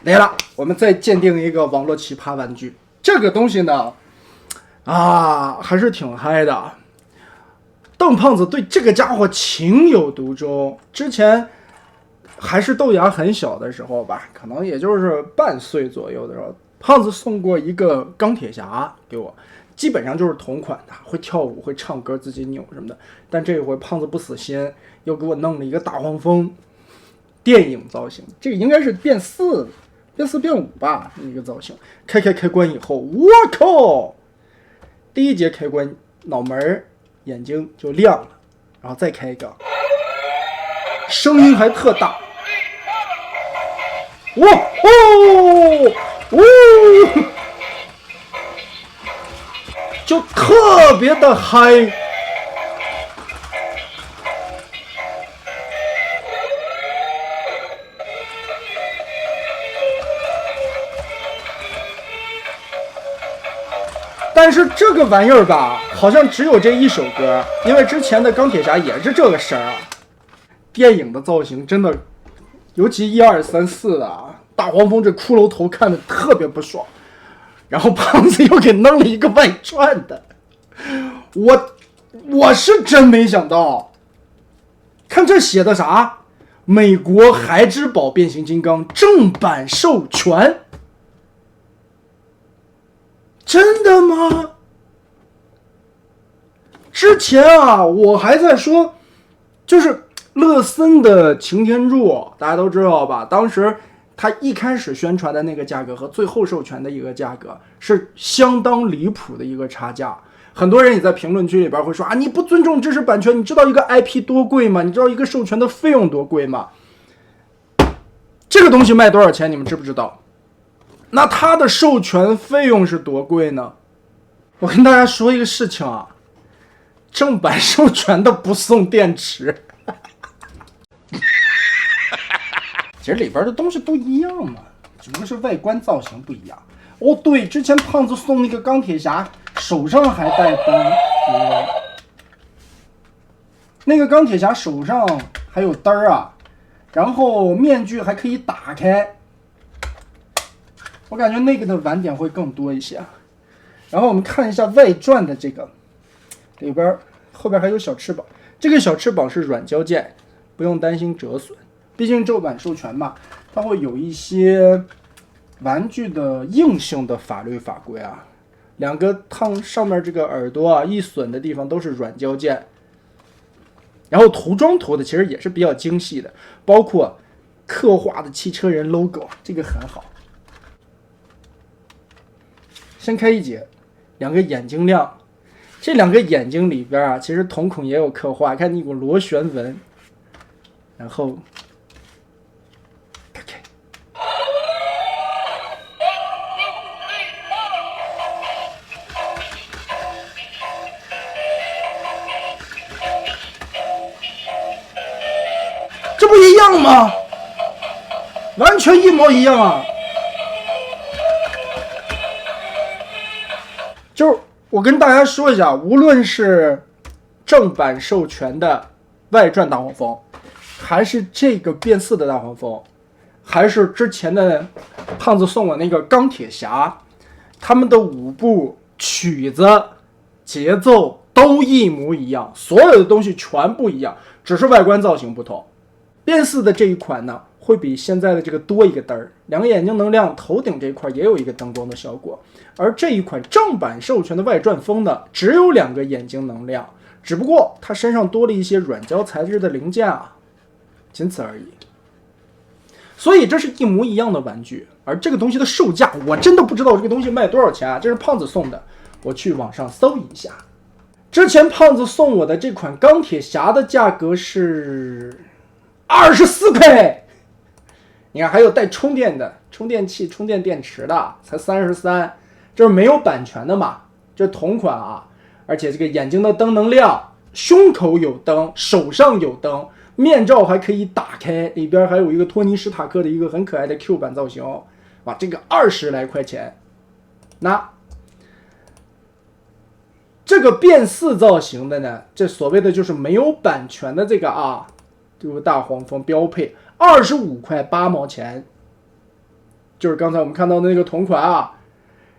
来了，我们再鉴定一个网络奇葩玩具。这个东西呢，还是挺嗨的。邓胖子对这个家伙情有独钟。之前还是豆芽很小的时候吧，可能也就是半岁左右的时候，胖子送过一个钢铁侠给我，基本上就是同款的，会跳舞、会唱歌、自己扭什么的。但这一回胖子不死心，又给我弄了一个大黄蜂电影造型，这个应该是变4变5吧，一个造型。开关以后，我靠！第一节开关，脑门眼睛就亮了，然后再开一个，声音还特大，哇哦哦，就特别的嗨。但是这个玩意儿吧，好像只有这一首歌，因为之前的钢铁侠也是这个声啊。电影的造型真的，尤其1、2、3、4的大黄蜂这骷髅头看着特别不爽。然后胖子又给弄了一个外传的，我是真没想到。看这写的啥？美国孩之宝变形金刚正版授权。真的吗？之前我还在说，就是乐森的擎天柱，大家都知道吧？当时他一开始宣传的那个价格和最后授权的一个价格是相当离谱的一个差价。很多人也在评论区里边会说你不尊重知识版权，你知道一个 IP 多贵吗？你知道一个授权的费用多贵吗？这个东西卖多少钱？你们知不知道？那它的授权费用是多贵呢？我跟大家说一个事情正版授权的不送电池。其实里边的东西都一样嘛，只不过是外观造型不一样。对，之前胖子送那个钢铁侠手上还带灯，那个钢铁侠手上还有灯然后面具还可以打开。我感觉那个的玩点会更多一些。然后我们看一下外传的这个，里边后边还有小翅膀，这个小翅膀是软胶件，不用担心折损，毕竟正版授权嘛，它会有一些玩具的硬性的法律法规两个上面这个耳朵易损的地方都是软胶件。然后涂装涂的其实也是比较精细的，包括刻画的汽车人 logo， 这个很好。先开一节，两个眼睛亮，这两个眼睛里边其实瞳孔也有刻画，看那股螺旋纹。然后开，这不一样吗？完全一模一样就是我跟大家说一下，无论是正版授权的外传大黄蜂，还是这个变4的大黄蜂，还是之前的胖子送我那个钢铁侠，他们的舞步、曲子、节奏都一模一样，所有的东西全部一样，只是外观造型不同。变4的这一款呢，会比现在的这个多一个灯，两个眼睛能亮，头顶这一块也有一个灯光的效果。而这一款正版授权的外传风呢，只有2个眼睛能亮，只不过它身上多了一些软胶材质的零件仅此而已。所以这是一模一样的玩具，而这个东西的售价我真的不知道这个东西卖多少钱这是胖子送的，我去网上搜一下。之前胖子送我的这款钢铁侠的价格是24块，你看还有带充电的充电器、充电电池的才33，这是没有版权的嘛，这是同款而且这个眼睛的灯能亮，胸口有灯，手上有灯，面罩还可以打开，里边还有一个托尼史塔克的一个很可爱的 Q 版造型。这个20来块钱。那这个变4造型的呢，这所谓的就是没有版权的这个这个大黄蜂标配25块8毛钱。就是刚才我们看到的那个同款啊。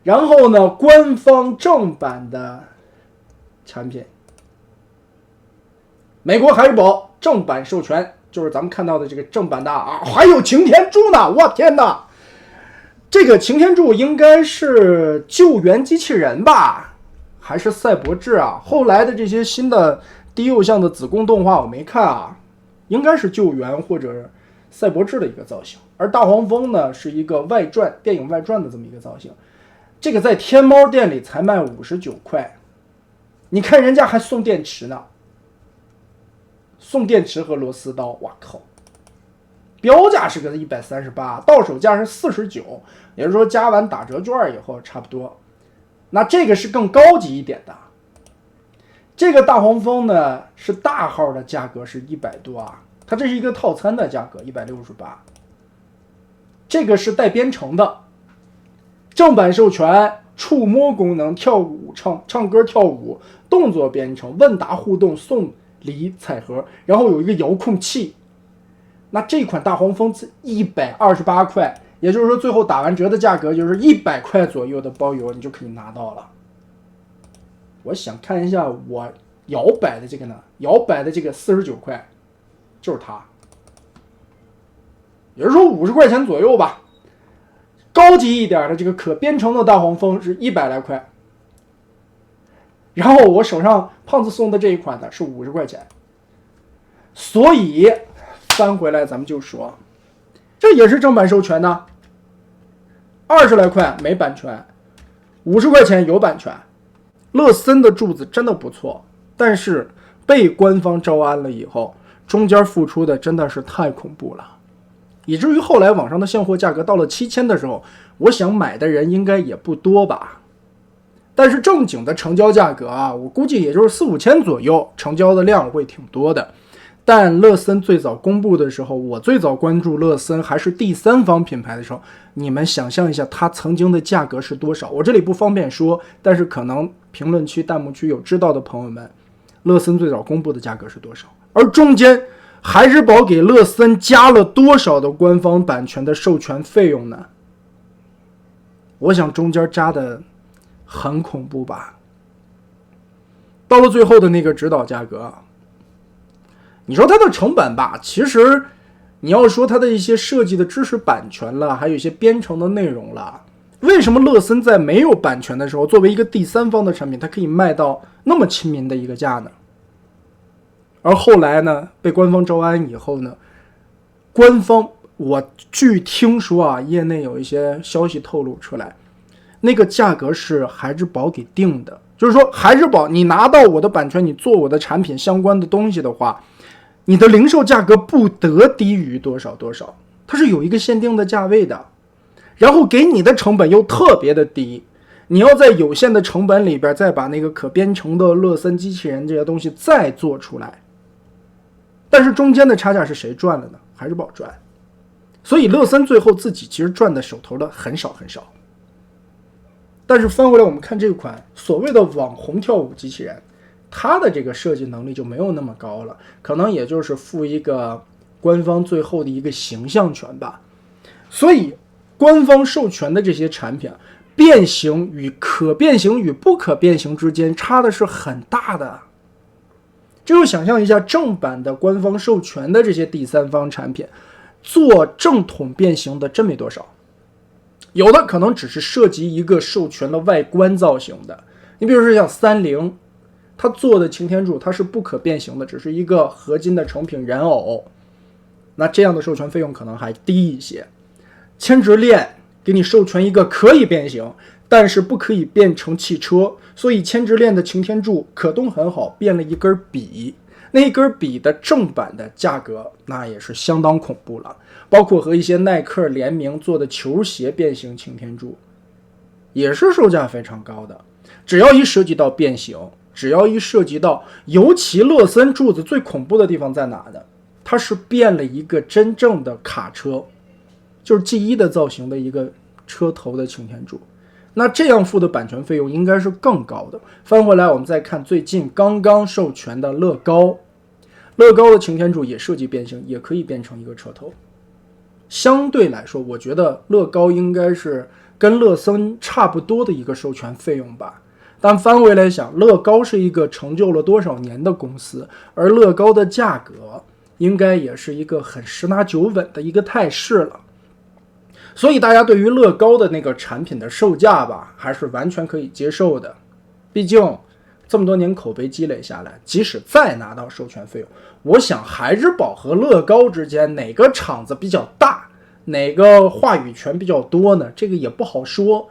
然后呢，官方正版的产品，美国海之宝正版授权，就是咱们看到的这个正版的啊，还有擎天柱呢！我天哪，这个擎天柱应该是救援机器人吧，还是赛博智啊？后来的这些新的低幼向的子宫动画我没看啊，应该是救援或者赛博智的一个造型，而大黄蜂呢是一个外传电影外传的这么一个造型。这个在天猫店里才卖59块，你看人家还送电池呢，送电池和螺丝刀，哇靠！标价是个138，到手价是49，也就是说加完打折券以后差不多。那这个是更高级一点的，这个大黄蜂呢是大号的价格是100多啊，它这是一个套餐的价格168，这个是带编程的。正版授权，触摸功能，跳舞唱歌跳舞，动作编程，问答互动，送礼彩盒，然后有一个遥控器。那这款大黄蜂128块，也就是说最后打完折的价格就是100块左右的包邮，你就可以拿到了。我想看一下我摇摆的这个呢，摇摆的这个49块，就是它，也就是说50块钱左右吧。高级一点的这个可编程的大黄蜂是100来块，然后我手上胖子送的这一款呢是50块钱，所以翻回来咱们就说，这也是正版授权的，20来块没版权，50块钱有版权。乐森的柱子真的不错，但是被官方招安了以后，中间付出的真的是太恐怖了。以至于后来网上的现货价格到了7000的时候，我想买的人应该也不多吧。但是正经的成交价格啊，我估计也就是4、5千左右，成交的量会挺多的。但乐森最早公布的时候，我最早关注乐森还是第三方品牌的时候，你们想象一下它曾经的价格是多少？我这里不方便说，但是可能评论区、弹幕区有知道的朋友们，乐森最早公布的价格是多少？而中间海之宝给乐森加了多少的官方版权的授权费用呢？我想中间加的很恐怖吧。到了最后的那个指导价格，你说它的成本吧，其实你要说它的一些设计的知识版权了，还有一些编程的内容了，为什么乐森在没有版权的时候，作为一个第三方的产品，它可以卖到那么亲民的一个价呢？而后来呢，被官方招安以后呢，官方我据听说啊，业内有一些消息透露出来，那个价格是海之宝给定的，就是说海之宝你拿到我的版权，你做我的产品相关的东西的话，你的零售价格不得低于多少多少，它是有一个限定的价位的，然后给你的成本又特别的低，你要在有限的成本里边再把那个可编程的乐森机器人这些东西再做出来，但是中间的差价是谁赚了呢？海之宝赚，所以乐森最后自己其实赚的手头的很少很少。但是翻回来我们看这款所谓的网红跳舞机器人，它的这个设计能力就没有那么高了，可能也就是附一个官方最后的一个形象权吧。所以官方授权的这些产品，变形与可变形与不可变形之间差的是很大的。这就想象一下正版的官方授权的这些第三方产品，做正统变形的真没多少，有的可能只是涉及一个授权的外观造型的。你比如说像30，它做的擎天柱它是不可变形的，只是一个合金的成品人偶，那这样的授权费用可能还低一些。千直链给你授权一个可以变形，但是不可以变成汽车，所以千直链的擎天柱可动很好，变了一根笔，那一根笔的正版的价格那也是相当恐怖了，包括和一些耐克联名做的球鞋变形擎天柱也是售价非常高的。只要一涉及到变形，只要一涉及到，尤其乐森柱子最恐怖的地方在哪呢？它是变了一个真正的卡车，就是 G1 的造型的一个车头的擎天柱，那这样付的版权费用应该是更高的。翻回来我们再看最近刚刚授权的乐高，乐高的擎天柱也设计变形，也可以变成一个车头，相对来说，我觉得乐高应该是跟乐森差不多的一个授权费用吧。但翻回来想，乐高是一个成就了多少年的公司，而乐高的价格应该也是一个很十拿九稳的一个态势了。所以大家对于乐高的那个产品的售价吧，还是完全可以接受的。毕竟这么多年口碑积累下来，即使再拿到授权费用，我想孩之宝和乐高之间哪个厂子比较大，哪个话语权比较多呢？这个也不好说，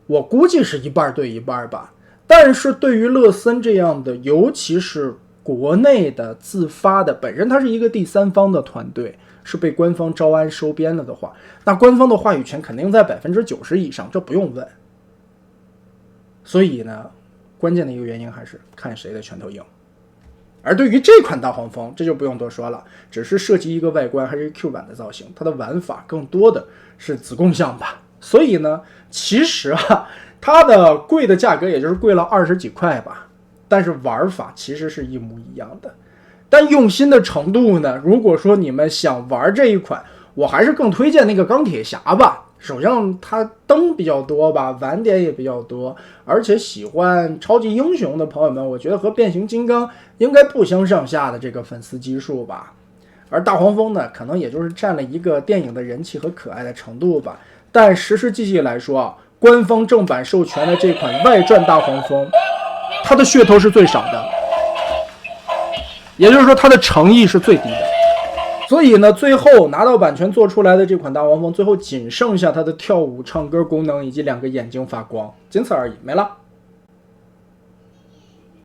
我估计是一半对一半吧。但是对于乐森这样的，尤其是国内的自发的，本身它是一个第三方的团队，是被官方招安收编了的话，那官方的话语权肯定在90%以上，这不用问。所以呢，关键的一个原因还是看谁的拳头硬。而对于这款大黄蜂，这就不用多说了，只是设计一个外观还是 Q 版的造型，它的玩法更多的是子贡像吧。所以呢，其实它的贵的价格也就是贵了20几块吧，但是玩法其实是一模一样的。但用心的程度呢，如果说你们想玩这一款，我还是更推荐那个钢铁侠吧。首先它灯比较多吧，玩点也比较多，而且喜欢超级英雄的朋友们，我觉得和变形金刚应该不相上下的这个粉丝基数吧。而大黄蜂呢，可能也就是占了一个电影的人气和可爱的程度吧。但实实际际来说官方正版授权的这款外传大黄蜂，它的噱头是最少的，也就是说它的诚意是最低的。所以呢，最后拿到版权做出来的这款大黄蜂，最后仅剩下它的跳舞、唱歌功能以及2个眼睛发光，仅此而已，没了。